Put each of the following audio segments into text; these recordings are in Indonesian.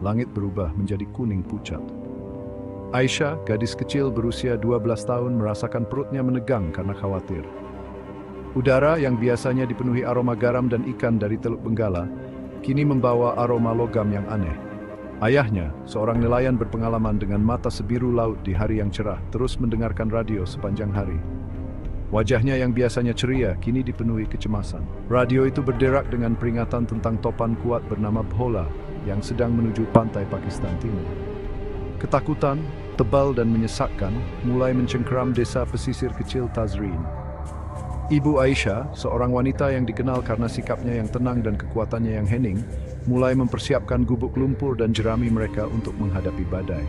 langit berubah menjadi kuning pucat. Aisyah, gadis kecil berusia 12 tahun, merasakan perutnya menegang karena khawatir. Udara yang biasanya dipenuhi aroma garam dan ikan dari Teluk Benggala, kini membawa aroma logam yang aneh. Ayahnya, seorang nelayan berpengalaman dengan mata sebiru laut di hari yang cerah, terus mendengarkan radio sepanjang hari. Wajahnya yang biasanya ceria, kini dipenuhi kecemasan. Radio itu berderak dengan peringatan tentang topan kuat bernama Bhola yang sedang menuju pantai Pakistan Timur. Ketakutan, tebal dan menyesakkan, mulai mencengkeram desa pesisir kecil Tazrin. Ibu Aisyah, seorang wanita yang dikenal karena sikapnya yang tenang dan kekuatannya yang hening, mulai mempersiapkan gubuk lumpur dan jerami mereka untuk menghadapi badai.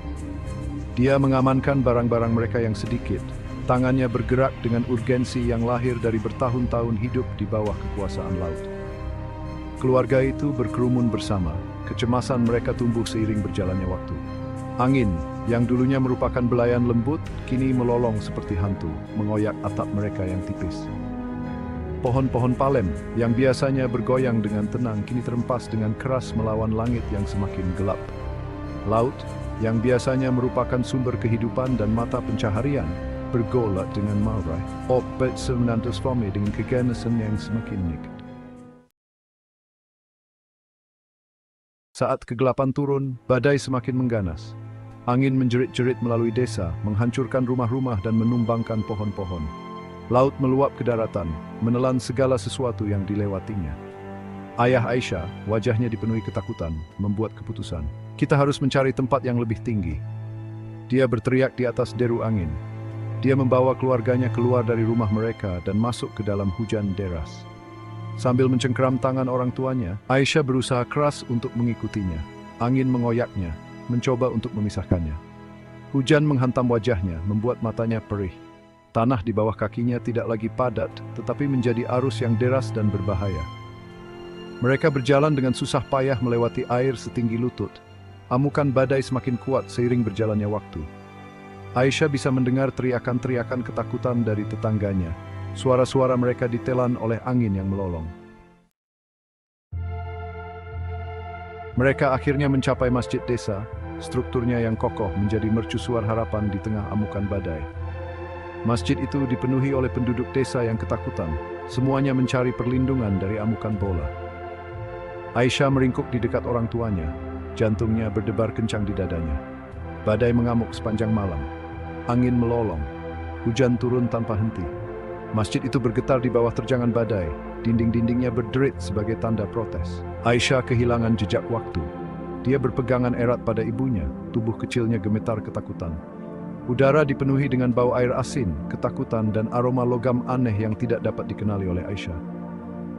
Dia mengamankan barang-barang mereka yang sedikit. Tangannya bergerak dengan urgensi yang lahir dari bertahun-tahun hidup di bawah kekuasaan laut. Keluarga itu berkerumun bersama. Kecemasan mereka tumbuh seiring berjalannya waktu. Angin, yang dulunya merupakan belayan lembut, kini melolong seperti hantu, mengoyak atap mereka yang tipis. Pohon-pohon palem, yang biasanya bergoyang dengan tenang, kini terempas dengan keras melawan langit yang semakin gelap. Laut, yang biasanya merupakan sumber kehidupan dan mata pencaharian, bergolak dengan marah, obat transformasi dengan keganasan yang semakin nekat. Saat kegelapan turun, badai semakin mengganas. Angin menjerit-jerit melalui desa, menghancurkan rumah-rumah dan menumbangkan pohon-pohon. Laut meluap ke daratan, menelan segala sesuatu yang dilewatinya. Ayah Aisyah, wajahnya dipenuhi ketakutan, membuat keputusan. Kita harus mencari tempat yang lebih tinggi. Dia berteriak di atas deru angin. Dia membawa keluarganya keluar dari rumah mereka dan masuk ke dalam hujan deras. Sambil mencengkeram tangan orang tuanya, Aisyah berusaha keras untuk mengikutinya. Angin mengoyaknya, mencoba untuk memisahkannya. Hujan menghantam wajahnya, membuat matanya perih. Tanah di bawah kakinya tidak lagi padat, tetapi menjadi arus yang deras dan berbahaya. Mereka berjalan dengan susah payah melewati air setinggi lutut. Amukan badai semakin kuat seiring berjalannya waktu. Aisyah bisa mendengar teriakan-teriakan ketakutan dari tetangganya. Suara-suara mereka ditelan oleh angin yang melolong. Mereka akhirnya mencapai masjid desa. Strukturnya yang kokoh menjadi mercusuar harapan di tengah amukan badai. Masjid itu dipenuhi oleh penduduk desa yang ketakutan. Semuanya mencari perlindungan dari amukan bola. Aisyah meringkuk di dekat orang tuanya. Jantungnya berdebar kencang di dadanya. Badai mengamuk sepanjang malam. Angin melolong. Hujan turun tanpa henti. Masjid itu bergetar di bawah terjangan badai. Dinding-dindingnya berderit sebagai tanda protes. Aisyah kehilangan jejak waktu. Dia berpegangan erat pada ibunya. Tubuh kecilnya gemetar ketakutan. Udara dipenuhi dengan bau air asin, ketakutan, dan aroma logam aneh yang tidak dapat dikenali oleh Aisyah.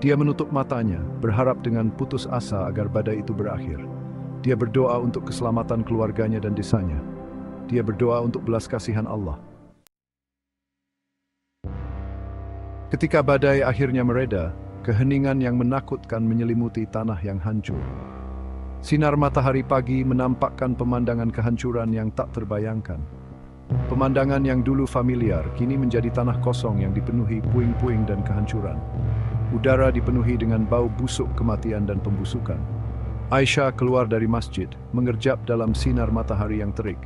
Dia menutup matanya, berharap dengan putus asa agar badai itu berakhir. Dia berdoa untuk keselamatan keluarganya dan desanya. Dia berdoa untuk belas kasihan Allah. Ketika badai akhirnya mereda, keheningan yang menakutkan menyelimuti tanah yang hancur. Sinar matahari pagi menampakkan pemandangan kehancuran yang tak terbayangkan. Pemandangan yang dulu familiar kini menjadi tanah kosong yang dipenuhi puing-puing dan kehancuran. Udara dipenuhi dengan bau busuk kematian dan pembusukan. Aisyah keluar dari masjid, mengerjap dalam sinar matahari yang terik.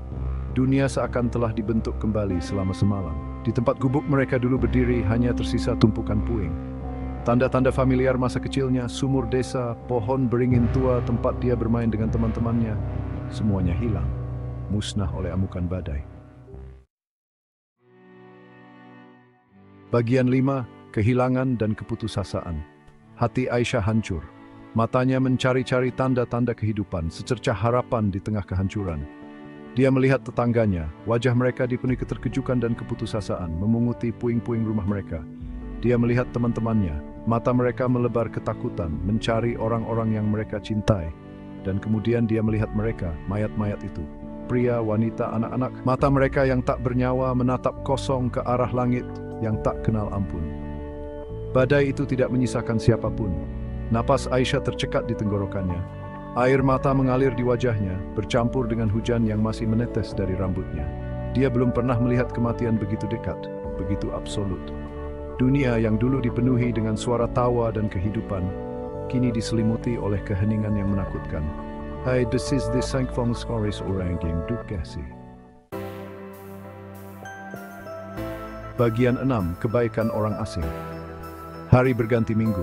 Dunia seakan telah dibentuk kembali selama semalam. Di tempat gubuk mereka dulu berdiri hanya tersisa tumpukan puing. Tanda-tanda familiar masa kecilnya, sumur desa, pohon beringin tua tempat dia bermain dengan teman-temannya, semuanya hilang, musnah oleh amukan badai. Bagian 5, kehilangan dan keputusasaan. Hati Aisyah hancur. Matanya mencari-cari tanda-tanda kehidupan, secercah harapan di tengah kehancuran. Dia melihat tetangganya, wajah mereka dipenuhi keterkejukan dan keputusasaan, memunguti puing-puing rumah mereka. Dia melihat teman-temannya, mata mereka melebar ketakutan, mencari orang-orang yang mereka cintai. Dan kemudian dia melihat mereka, mayat-mayat itu. Pria, wanita, anak-anak, mata mereka yang tak bernyawa menatap kosong ke arah langit yang tak kenal ampun. Badai itu tidak menyisakan siapapun. Napas Aisyah tercekat di tenggorokannya. Air mata mengalir di wajahnya, bercampur dengan hujan yang masih menetes dari rambutnya. Dia belum pernah melihat kematian begitu dekat, begitu absolut. Dunia yang dulu dipenuhi dengan suara tawa dan kehidupan, kini diselimuti oleh keheningan yang menakutkan. Hai, this is the Sankfong Stories orang yang dukasi. Bagian 6. Kebaikan orang asing. Hari berganti minggu.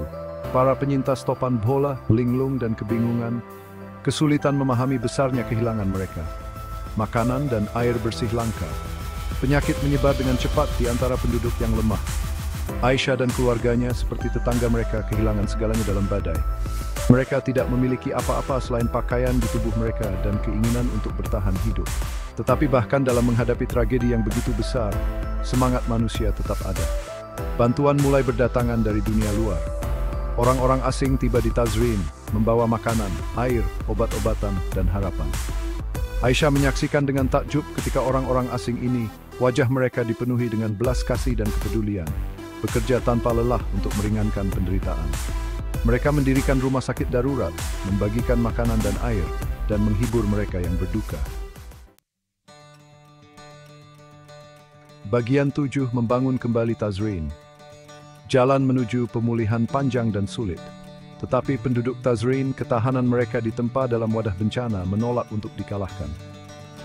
Para penyintas topan bola, linglung dan kebingungan, kesulitan memahami besarnya kehilangan mereka. Makanan dan air bersih langka. Penyakit menyebar dengan cepat di antara penduduk yang lemah. Aisyah dan keluarganya seperti tetangga mereka kehilangan segalanya dalam badai. Mereka tidak memiliki apa-apa selain pakaian di tubuh mereka dan keinginan untuk bertahan hidup. Tetapi bahkan dalam menghadapi tragedi yang begitu besar, semangat manusia tetap ada. Bantuan mulai berdatangan dari dunia luar. Orang-orang asing tiba di Tazrin, membawa makanan, air, obat-obatan, dan harapan. Aisyah menyaksikan dengan takjub ketika orang-orang asing ini, wajah mereka dipenuhi dengan belas kasih dan kepedulian, bekerja tanpa lelah untuk meringankan penderitaan. Mereka mendirikan rumah sakit darurat, membagikan makanan dan air, dan menghibur mereka yang berduka. Bagian 7. Membangun kembali Tazrin. Jalan menuju pemulihan panjang dan sulit. Tetapi penduduk Tazrin, ketahanan mereka ditempa dalam wadah bencana, menolak untuk dikalahkan.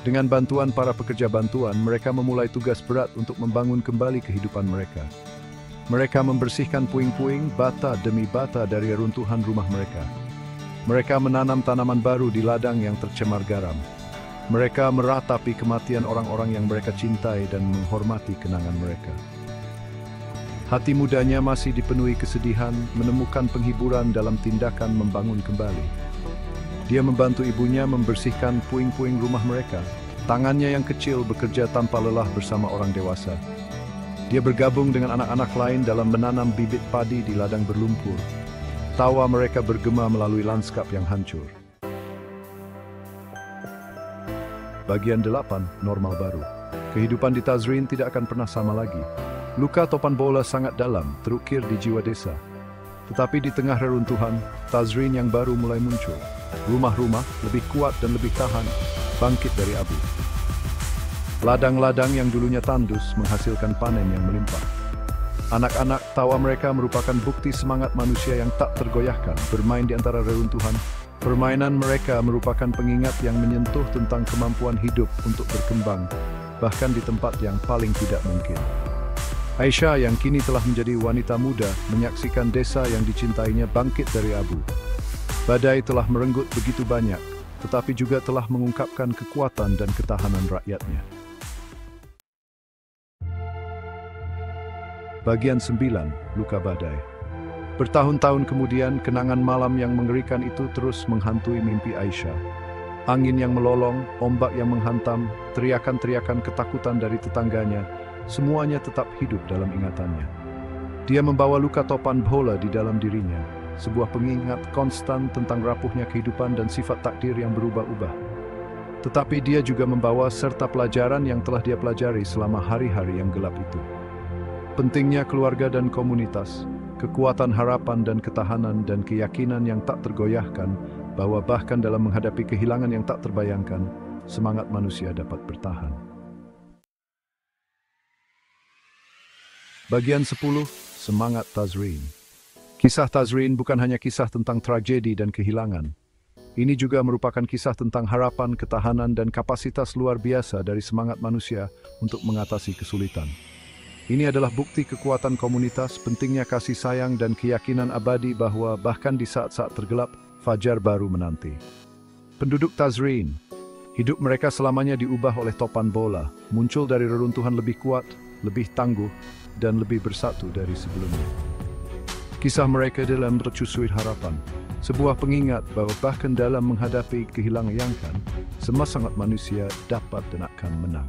Dengan bantuan para pekerja bantuan, mereka memulai tugas berat untuk membangun kembali kehidupan mereka. Mereka membersihkan puing-puing, bata demi bata dari runtuhan rumah mereka. Mereka menanam tanaman baru di ladang yang tercemar garam. Mereka meratapi kematian orang-orang yang mereka cintai dan menghormati kenangan mereka. Hati mudanya masih dipenuhi kesedihan, menemukan penghiburan dalam tindakan membangun kembali. Dia membantu ibunya membersihkan puing-puing rumah mereka. Tangannya yang kecil bekerja tanpa lelah bersama orang dewasa. Dia bergabung dengan anak-anak lain dalam menanam bibit padi di ladang berlumpur. Tawa mereka bergema melalui lanskap yang hancur. Bagian 8. Normal baru. Kehidupan di Tazrin tidak akan pernah sama lagi. Luka topan bola sangat dalam, terukir di jiwa desa. Tetapi di tengah reruntuhan, Tazrin yang baru mulai muncul. Rumah-rumah lebih kuat dan lebih tahan, bangkit dari abu. Ladang-ladang yang dulunya tandus menghasilkan panen yang melimpah. Anak-anak, tawa mereka merupakan bukti semangat manusia yang tak tergoyahkan, bermain di antara reruntuhan. Permainan mereka merupakan pengingat yang menyentuh tentang kemampuan hidup untuk berkembang, bahkan di tempat yang paling tidak mungkin. Aisyah yang kini telah menjadi wanita muda, menyaksikan desa yang dicintainya bangkit dari abu. Badai telah merenggut begitu banyak, tetapi juga telah mengungkapkan kekuatan dan ketahanan rakyatnya. Bagian 9. Luka badai. Bertahun-tahun kemudian, kenangan malam yang mengerikan itu terus menghantui mimpi Aisyah. Angin yang melolong, ombak yang menghantam, teriakan-teriakan ketakutan dari tetangganya, semuanya tetap hidup dalam ingatannya. Dia membawa luka topan bola di dalam dirinya, sebuah pengingat konstan tentang rapuhnya kehidupan dan sifat takdir yang berubah-ubah. Tetapi dia juga membawa serta pelajaran yang telah dia pelajari selama hari-hari yang gelap itu. Pentingnya keluarga dan komunitas, kekuatan harapan dan ketahanan dan keyakinan yang tak tergoyahkan bahwa bahkan dalam menghadapi kehilangan yang tak terbayangkan, semangat manusia dapat bertahan. Bagian 10. Semangat Tazrin. Kisah Tazrin bukan hanya kisah tentang tragedi dan kehilangan. Ini juga merupakan kisah tentang harapan, ketahanan, dan kapasitas luar biasa dari semangat manusia untuk mengatasi kesulitan. Ini adalah bukti kekuatan komunitas, pentingnya kasih sayang dan keyakinan abadi bahwa bahkan di saat-saat tergelap, fajar baru menanti. Penduduk Tazrin, hidup mereka selamanya diubah oleh topan bola, muncul dari reruntuhan lebih kuat, lebih tangguh, dan lebih bersatu dari sebelumnya. Kisah mereka dalam mercusuit harapan, sebuah pengingat bahwa bahkan dalam menghadapi kehilangan, semua sangat manusia dapat dan akan menang.